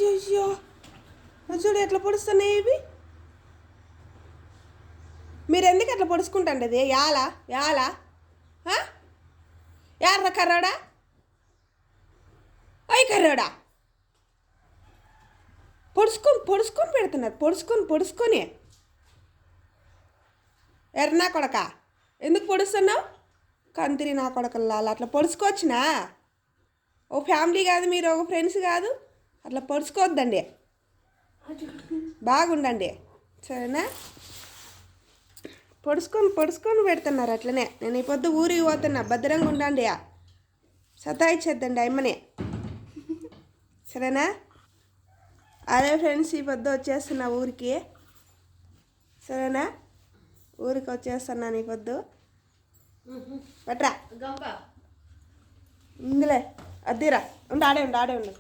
అయ్యో చూడు ఎట్లా పొడుస్తున్నాయి ఇవి. మీరు ఎందుకు అట్లా పొడుచుకుంటాండి? అది యాలా యాలా యార్రా కర్రాడా? అయ్యి కర్రాడా పొడుచుకొని పెడుతున్నారు. పొడుచుకొని ఎర్ర నా కొడక ఎందుకు పొడుస్తున్నావు? కంతిరి నా కొడకల్లా అట్లా పొడుచుకోవచ్చునా? ఓ ఫ్యామిలీ కాదు మీరు, ఒక ఫ్రెండ్స్ కాదు, అట్లా పొడుచుకోవద్దండి. బాగుండండి సరేనా? పొడుచుకొని పెడుతున్నారు అట్లనే. నేను ఈ పొద్దు ఊరికి పోతున్నా, భద్రంగా ఉండండి. సతాయిచ్చేద్దండి అమ్మని సరేనా? అదే ఫ్రెండ్స్ ఈ పొద్దు వచ్చేస్తున్నా ఊరికి సరేనా? ఊరికి వచ్చేస్తున్నాను ఈ పొద్దు. పట్రా ఇందులే అద్దీరా ఉండు, ఆడే ఉండు.